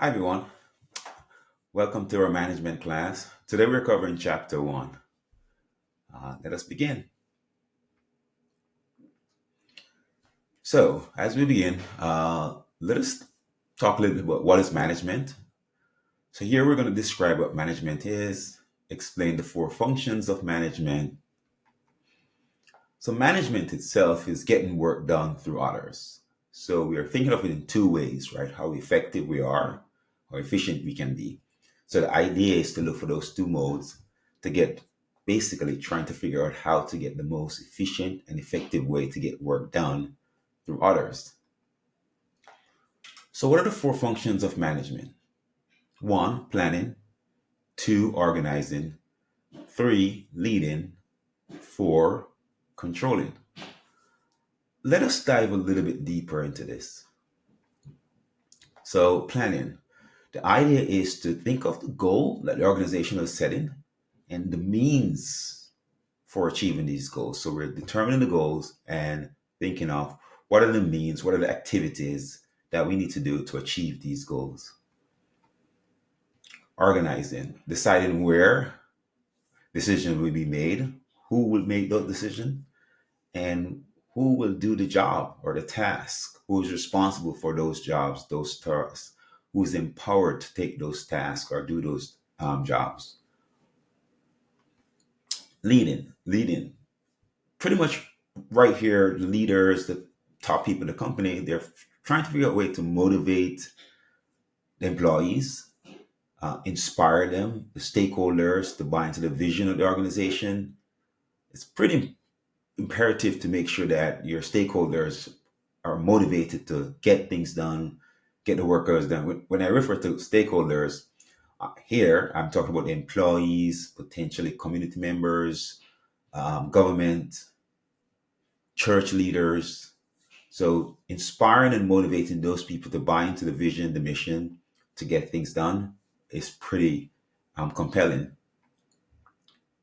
Hi everyone, welcome to our management class. Today we're covering chapter one. Let us begin. So, as we begin, let us talk a little bit about what is management. So, here we're going to describe what management is, explain the four functions of management. So, management itself is getting work done through others. So, we are thinking of it in two ways, right? How effective we are, how efficient we can be. So, the idea is to look for those two modes to get basically trying to figure out how to get the most efficient and effective way to get work done through others. So, what are the four functions of management? One, planning. Two, organizing. Three, leading. Four, controlling. Let us dive a little bit deeper into this. So, planning. The idea is to think of the goal that the organization is setting and the means for achieving these goals. So, we're determining the goals and thinking of what are the means, what are the activities that we need to do to achieve these goals. Organizing, deciding where decisions will be made, who will make that decision, and who will do the job or the task, who is responsible for those jobs, those tasks, who is empowered to take those tasks or do those jobs. Leading. Pretty much right here, the leaders, the top people in the company, they're trying to figure out a way to motivate the employees, inspire them, the stakeholders to buy into the vision of the organization. It's pretty imperative to make sure that your stakeholders are motivated to get things done, get the workers done. When I refer to stakeholders, here I'm talking about employees, potentially community members, government, church leaders. So inspiring and motivating those people to buy into the vision, the mission, to get things done is pretty compelling.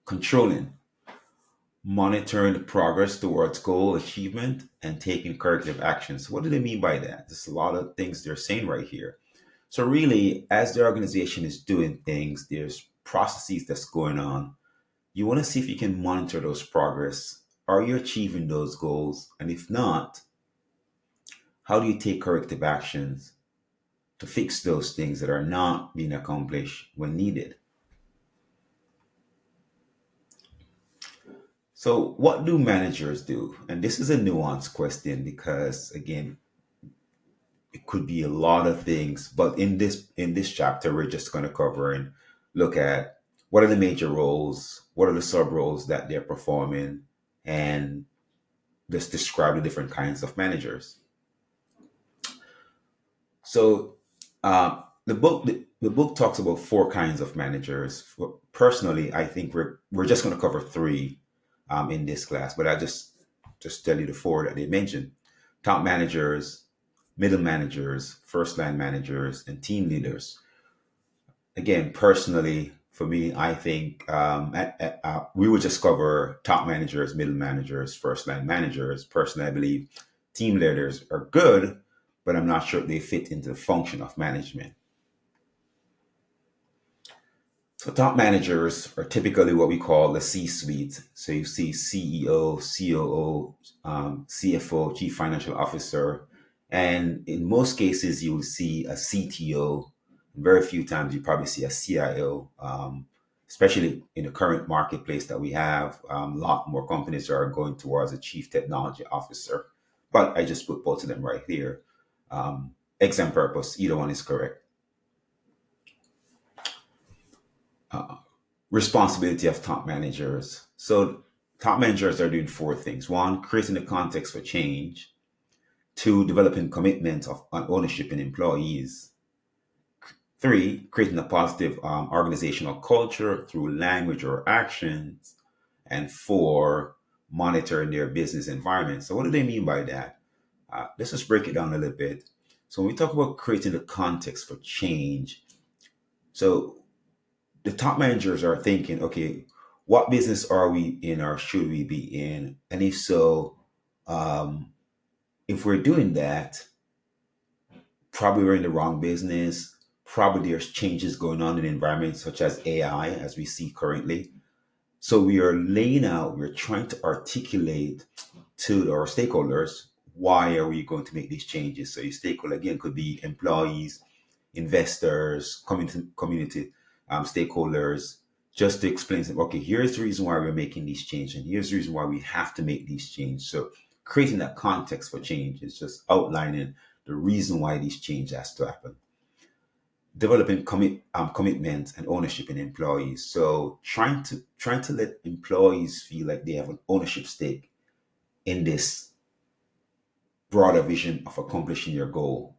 Controlling, monitoring the progress towards goal achievement and taking corrective actions. What do they mean by that? There's a lot of things they're saying right here. So really, as the organization is doing things, there's processes that's going on. You want to see if you can monitor those progress. Are you achieving those goals? And if not, how do you take corrective actions to fix those things that are not being accomplished when needed? So, what do managers do? And this is a nuanced question because, again, it could be a lot of things. But in this chapter, we're just going to cover and look at what are the major roles, what are the sub roles that they're performing, and just describe the different kinds of managers. So, the book talks about four kinds of managers. Personally, I think we're just going to cover three in this class, but I just tell you the four that they mentioned: top managers, middle managers, first line managers, and team leaders. Again, personally, for me, I think we would just cover top managers, middle managers, first line managers. Personally, I believe team leaders are good, but I'm not sure if they fit into the function of management. So top managers are typically what we call the C-suite. So you see CEO, COO, CFO, Chief Financial Officer, and in most cases you will see a CTO. Very few times you probably see a CIO, especially in the current marketplace that we have. A lot more companies are going towards a Chief Technology Officer, but I just put both of them right here. Exam purpose, either one is correct. Uh, Responsibility of top managers. So, top managers are doing four things: one, creating the context for change; two, developing commitment of ownership in employees; three, creating a positive organizational culture through language or actions; and four, monitoring their business environment. So, what do they mean by that? Let's just break it down a little bit. So, when we talk about creating the context for change, so the top managers are thinking, okay, what business are we in or should we be in? And if so, um, if we're doing that, probably we're in the wrong business. probably there's changes going on in the environment, such as AI, as we see currently. So we are laying out, we're trying to articulate to our stakeholders why are we going to make these changes. So your stakeholder again could be employees, investors, community stakeholders, just to explain to them, okay, here's the reason why we're making these changes, and here's the reason why we have to make these changes. So creating that context for change is just outlining the reason why these changes has to happen. Developing commitment and ownership in employees. So trying to let employees feel like they have an ownership stake in this broader vision of accomplishing your goals,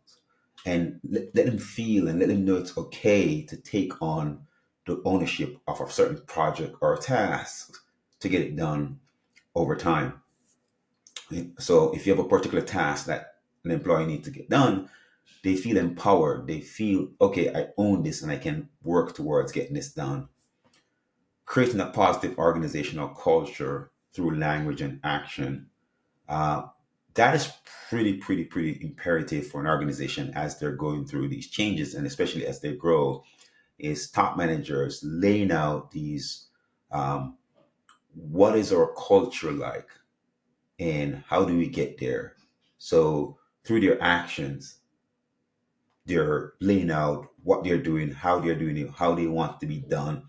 and let them feel and let them know it's okay to take on the ownership of a certain project or task to get it done over time. So if you have a particular task that an employee needs to get done, they feel empowered. They feel, okay, I own this and I can work towards getting this done. Creating a positive organizational culture through language and action. Uh, that is pretty imperative for an organization as they're going through these changes, and especially as they grow, is top managers laying out these, um, what is our culture like and how do we get there? So through their actions, they're laying out what they're doing, how they're doing it, how they want it to be done,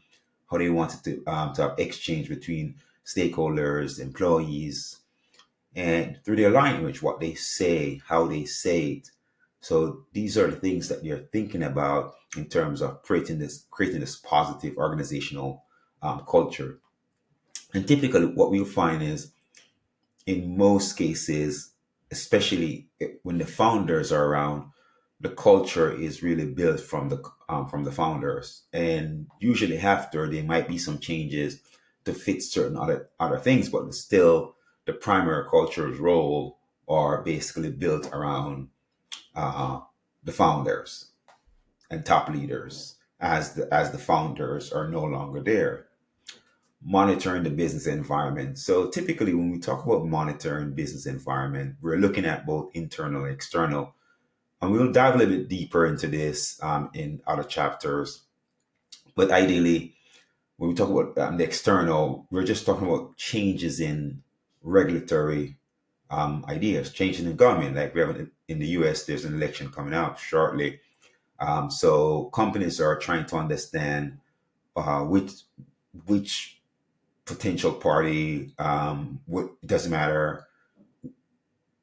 how they want it to have exchange between stakeholders, employees, and through their language, what they say, how they say it. So these are the things that they're thinking about in terms of creating this positive organizational culture. And typically, what we'll find is in most cases, especially when the founders are around, the culture is really built from the founders. And usually after there might be some changes to fit certain other things, but still the primary culture's role are basically built around uh, the founders and top leaders as the founders are no longer there. Monitoring the business environment. So typically when we talk about monitoring business environment, we're looking at both internal and external. And we'll dive a little bit deeper into this in other chapters. But ideally, when we talk about the external, we're just talking about changes in regulatory ideas, changes in government. Like we have in the US, there's an election coming up shortly. So companies are trying to understand which potential party, it doesn't matter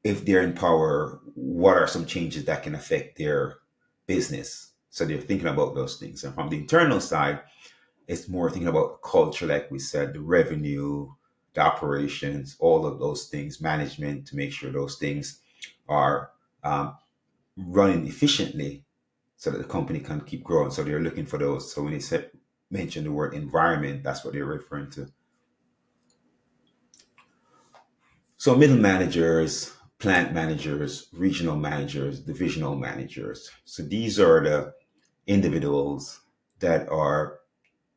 if they're in power, what are some changes that can affect their business? So they're thinking about those things. And from the internal side, it's more thinking about culture, like we said, the revenue, the operations, all of those things, management, to make sure those things are running efficiently so that the company can keep growing. So they're looking for those. So when they mention the word environment, that's what they're referring to. So middle managers, plant managers, regional managers, divisional managers. So these are the individuals that are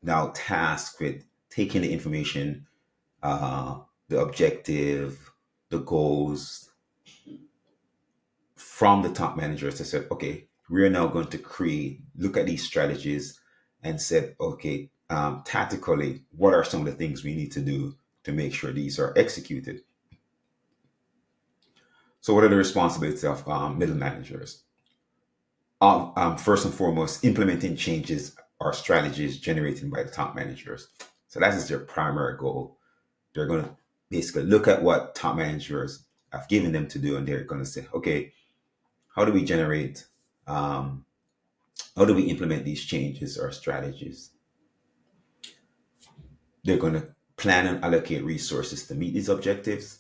now tasked with taking the information, the objective, the goals from the top managers to say, okay, we're now going to look at these strategies and said, okay, tactically, what are some of the things we need to do to make sure these are executed? So, what are the responsibilities of middle managers? First and foremost, implementing changes or strategies generated by the top managers. So, that is their primary goal. They're going to basically look at what top managers have given them to do, and they're going to say, okay, how do we generate, um, how do we implement these changes or strategies? They're going to plan and allocate resources to meet these objectives,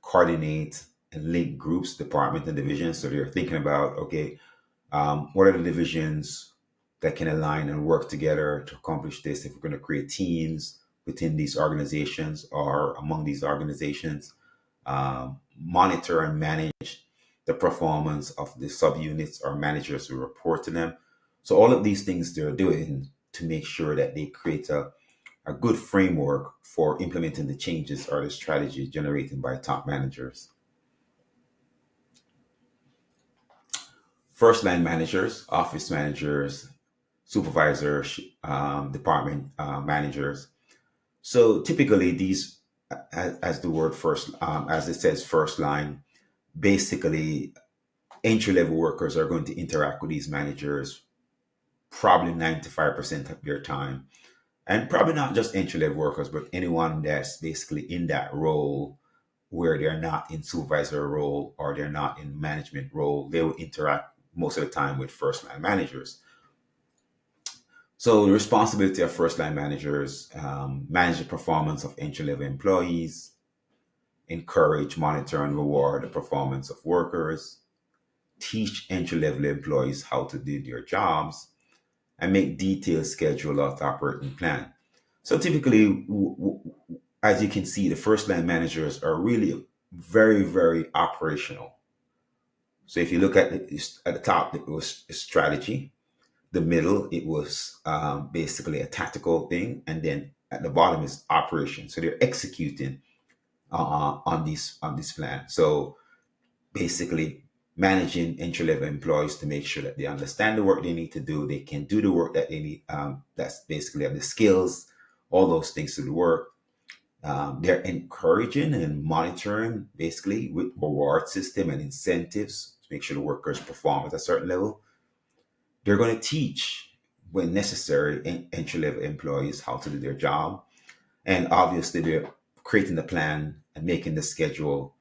coordinate and link groups, departments, and divisions. So they're thinking about, okay, what are the divisions that can align and work together to accomplish this? If we're going to create teams within these organizations or among these organizations, monitor and manage the performance of the subunits or managers who report to them. So all of these things they're doing to make sure that they create a good framework for implementing the changes or the strategies generated by top managers. First line managers, office managers, supervisors, department managers. So typically, these, as the word first, as it says, first line, basically entry level workers are going to interact with these managers probably 95% of their time. And probably not just entry level workers, but anyone that's basically in that role where they're not in supervisor role or they're not in management role, they will interact most of the time with first line managers. So the responsibility of first line managers: manage the performance of entry level employees, encourage, monitor, and reward the performance of workers, teach entry level employees how to do their jobs, and make detailed schedule of the operating plan. So typically, as you can see, the first line managers are really very, very operational. So if you look at at the top, it was strategy. The middle, it was basically a tactical thing, and then at the bottom is operation. So they're executing on this plan. So basically, managing entry level employees to make sure that they understand the work they need to do, they can do the work that they need. That's basically have the skills, all those things to the work. They're encouraging and monitoring, basically with reward system and incentives to make sure the workers perform at a certain level. They're going to teach, when necessary, entry level employees how to do their job. And obviously, they're creating the plan and making the schedule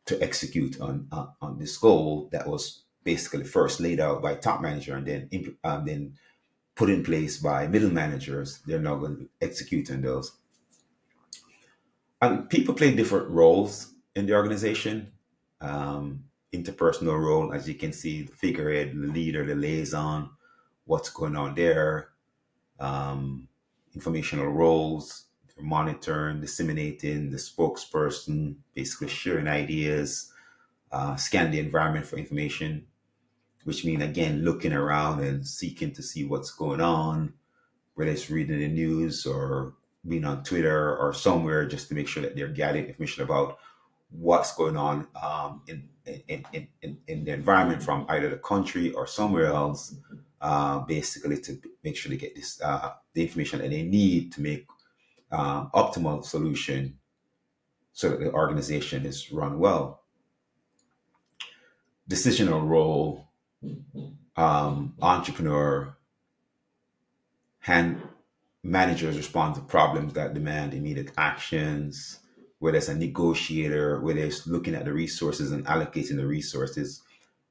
to execute on this goal that was basically first laid out by top manager and then put in place by middle managers. They're now going to execute on those. And people play different roles in the organization. Interpersonal role, as you can see, the figurehead, the leader, the liaison, what's going on there. um, Informational roles, monitoring, disseminating, the spokesperson, basically sharing ideas, scan the environment for information, which means, again, looking around and seeking to see what's going on, whether it's reading the news or being on Twitter or somewhere, just to make sure that they're gathering information about what's going on in the environment from either the country or somewhere else, basically to make sure they get the information that they need to make optimal solution so that the organization is run well. Decisional role, entrepreneur, hand managers respond to problems that demand immediate actions, whether it's a negotiator, whether it's looking at the resources and allocating the resources,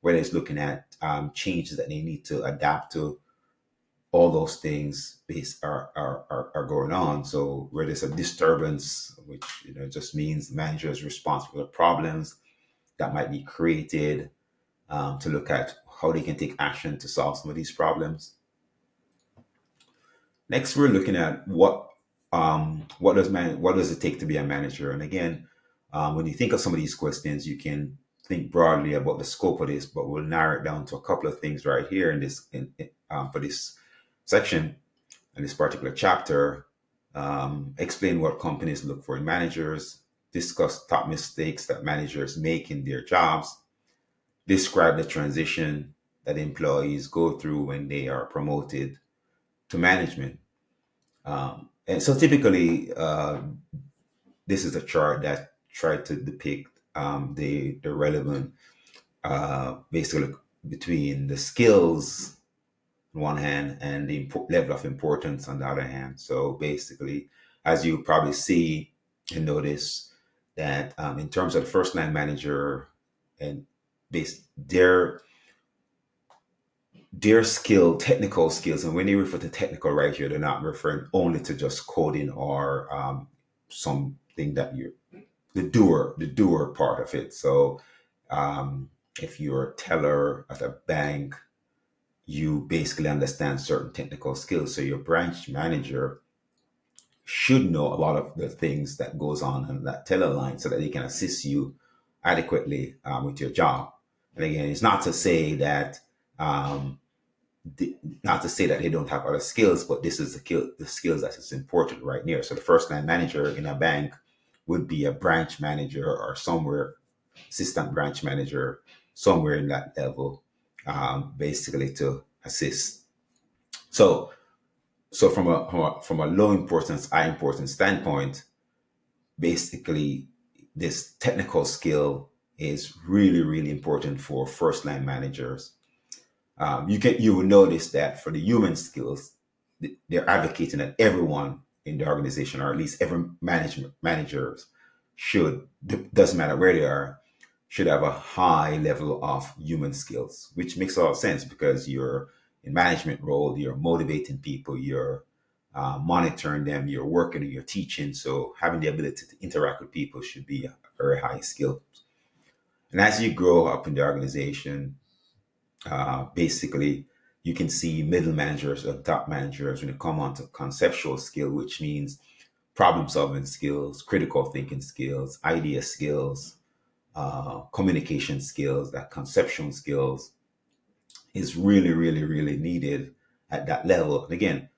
whether it's looking at changes that they need to adapt to. All those things are going on. So where there's a disturbance, which just means the manager is responsible for problems that might be created, to look at how they can take action to solve some of these problems. Next, we're looking at what does it take to be a manager. And again, when you think of some of these questions, you can think broadly about the scope of this, but we'll narrow it down to a couple of things right here in this for this section and this particular chapter. Explain what companies look for in managers. Discuss top mistakes that managers make in their jobs. Describe the transition that employees go through when they are promoted to management. And so typically, this is a chart that tried to depict the relevant, basically, between the skills on one hand and the level of importance on the other hand. So basically, as you probably see and notice, that in terms of the first line manager and their skill, technical skills, and when they refer to technical right here, they're not referring only to just coding or something that you the doer part of it. So if you're a teller at a bank, you basically understand certain technical skills. So your branch manager should know a lot of the things that goes on that teller line so that they can assist you adequately with your job. And again, it's not to say that um, not to say that they don't have other skills, but this is the skills that is important right here. So the first line manager in a bank would be a branch manager or somewhere, assistant branch manager, somewhere in that level, basically to assist. So from a low importance, high importance standpoint, basically this technical skill is really, really important for first line managers. You will notice that for the human skills, they're advocating that everyone in the organization, or at least every management managers, should, doesn't matter where they are, should have a high level of human skills, which makes a lot of sense because you're in management role, you're motivating people, you're monitoring them, you're working, you're teaching. So having the ability to interact with people should be a very high skill. And as you grow up in the organization, basically you can see middle managers and top managers when it come on to conceptual skill, which means problem solving skills, critical thinking skills, idea skills, communication skills, that conceptual skills is really, really, really needed at that level. And again,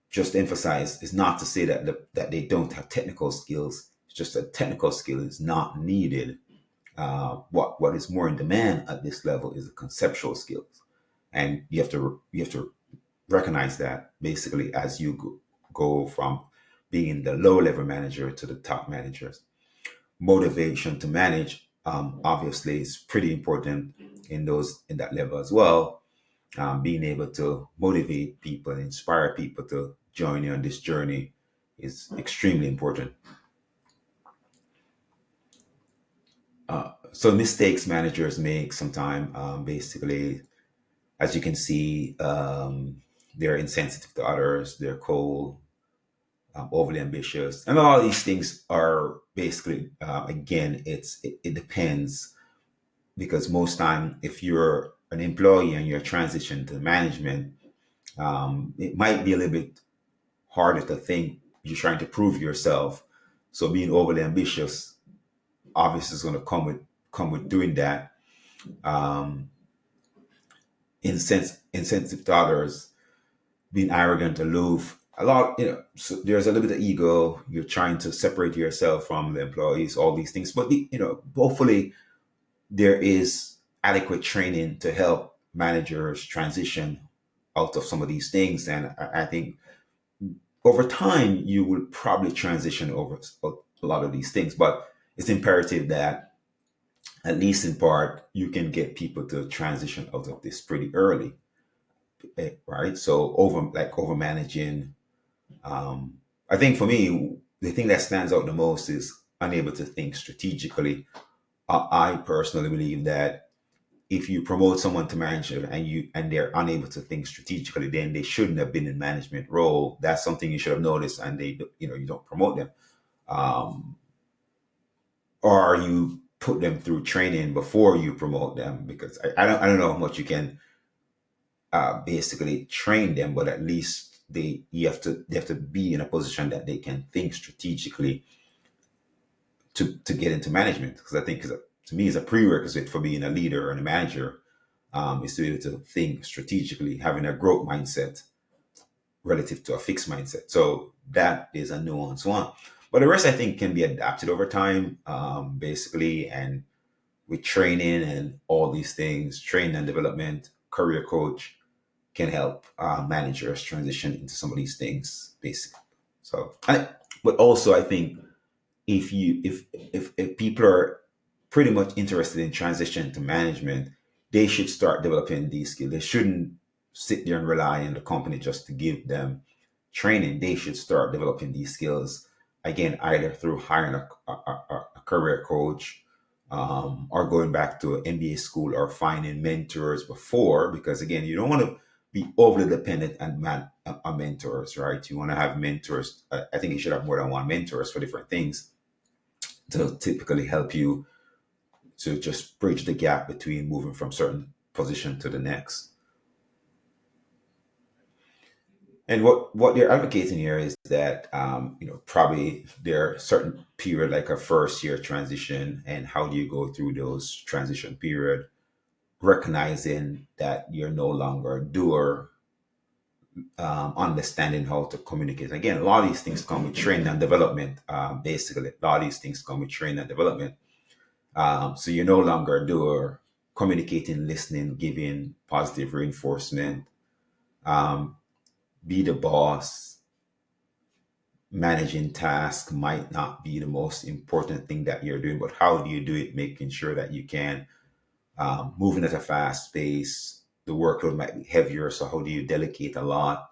just to emphasize, is not to say that that they don't have technical skills. It's just that technical skill is not needed. What is more in demand at this level is the conceptual skills, and you have to recognize that basically as you go from being the low level manager to the top managers. Motivation to manage, obviously, is pretty important in that level as well. Being able to motivate people and inspire people to join you on this journey is extremely important. So mistakes managers make sometimes, basically, as you can see, they're insensitive to others, they're cold, overly ambitious, and all these things are basically, again, it depends, because most time if you're an employee and you're transitioning to management, it might be a little bit harder to think you're trying to prove yourself. So being overly ambitious obviously is going to come with doing that. Um, insensitive to others, being arrogant, aloof. A lot, so there's a little bit of ego. You're trying to separate yourself from the employees, all these things. But hopefully there is adequate training to help managers transition out of some of these things. And I think over time you will probably transition over a lot of these things. But it's imperative that at least in part you can get people to transition out of this pretty early, right? So over managing, I think for me the thing that stands out the most is unable to think strategically. I personally believe that if you promote someone to manager and they're unable to think strategically, then they shouldn't have been in management role. That's something you should have noticed, and you don't promote them, um, or you put them through training before you promote them, because I don't know how much you can basically train them, but at least they have to be in a position that they can think strategically to get into management. Because I think, to me, is a prerequisite for being a leader and a manager, is to be able to think strategically, having a growth mindset relative to a fixed mindset. So that is a nuanced one. But the rest, I think, can be adapted over time, basically, and with training and all these things, training and development, career coach can help managers transition into some of these things, basically. But also, I think if people are pretty much interested in transition to management, they should start developing these skills. They shouldn't sit there and rely on the company just to give them training. They should start developing these skills again, either through hiring a career coach, or going back to an MBA school, or finding mentors before, because again, you don't want to be overly dependent on mentors, right? You want to have mentors. I think you should have more than one mentors for different things to typically help you to just bridge the gap between moving from certain position to the next. And what they're advocating here is that, probably there are certain period like a first year transition, and how do you go through those transition period, recognizing that you're no longer a doer, understanding how to communicate. Again, a lot of these things come with training and development. Basically, a lot of these things come with training and development. So you're no longer a doer, communicating, listening, giving positive reinforcement, Um, be the boss. Managing tasks might not be the most important thing that you're doing, but how do you do it? Making sure that you can moving at a fast pace. The workload might be heavier, so how do you delegate a lot?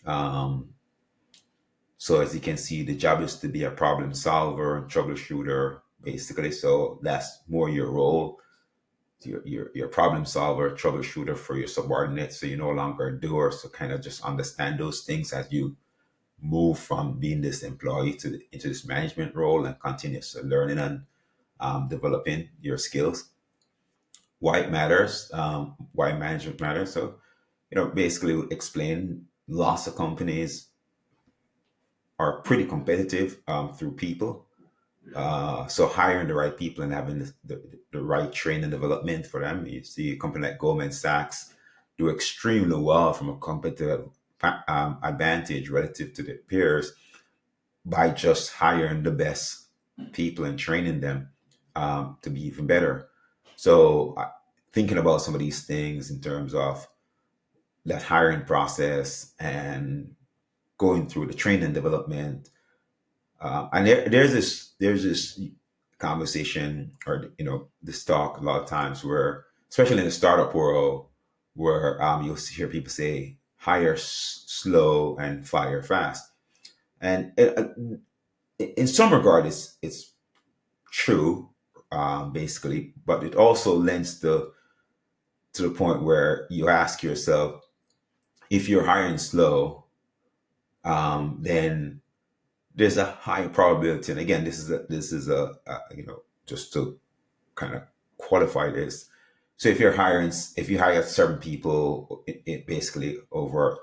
Um, so as you can see, the job is to be a problem solver and troubleshooter, basically. So that's more your role. Your problem solver, troubleshooter for your subordinates. So you're no longer a doer. So kind of just understand those things as you move from being this employee into this management role and continuously learning and developing your skills. Why it matters, why management matters. So, basically would explain lots of companies are pretty competitive through people. So hiring the right people and having the right training and development for them. You see a company like Goldman Sachs do extremely well from a competitive advantage relative to their peers by just hiring the best people and training them to be even better. So thinking about some of these things in terms of that hiring process and going through the training development, and there's this conversation or this talk a lot of times where, especially in the startup world, where you'll hear people say hire slow and fire fast, and in some regard it's true, basically, but it also lends to the point where you ask yourself, if you're hiring slow, then there's a high probability. And again, this is a just to kind of qualify this. So if you hire certain people, it basically over,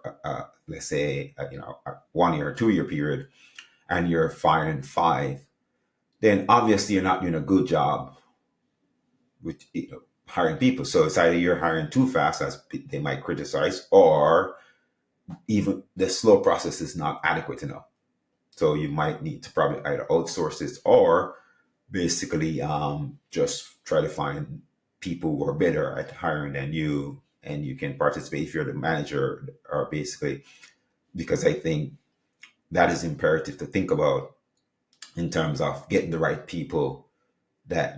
let's say, a 1 year or 2 year period, and you're firing five, then obviously you're not doing a good job with hiring people. So it's either you're hiring too fast, as they might criticize, or even the slow process is not adequate enough. So you might need to probably either outsource this or basically just try to find people who are better at hiring than you, and you can participate if you're the manager, or basically, because I think that is imperative to think about in terms of getting the right people that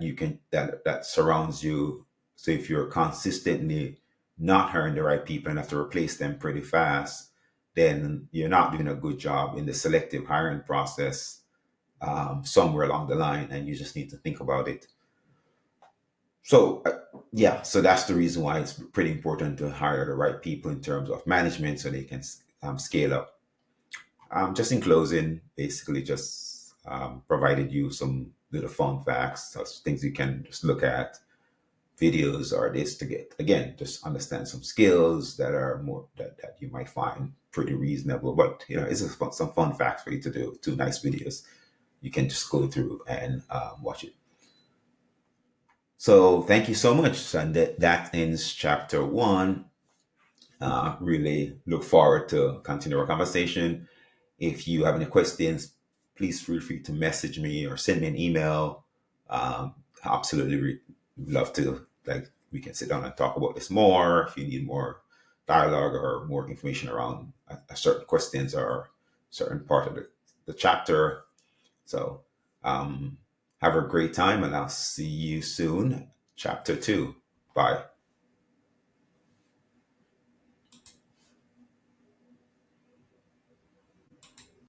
surrounds you. So if you're consistently not hiring the right people and have to replace them pretty fast, then you're not doing a good job in the selective hiring process somewhere along the line, and you just need to think about it. So yeah, so that's the reason why it's pretty important to hire the right people in terms of management so they can scale up. Just in closing, basically just provided you some little fun facts, things you can just look at, videos or this to get, again, just understand some skills that are more that you might find pretty reasonable. But it's just some fun facts for you to do. Two nice videos you can just go through and watch it. So thank you so much, and that ends chapter one. Really look forward to continue our conversation. If you have any questions, please feel free to message me or send me an email. Absolutely love to, like, we can sit down and talk about this more if you need more dialogue or more information around a certain questions or certain part of the chapter. So have a great time, and I'll see you soon. Chapter two. Bye.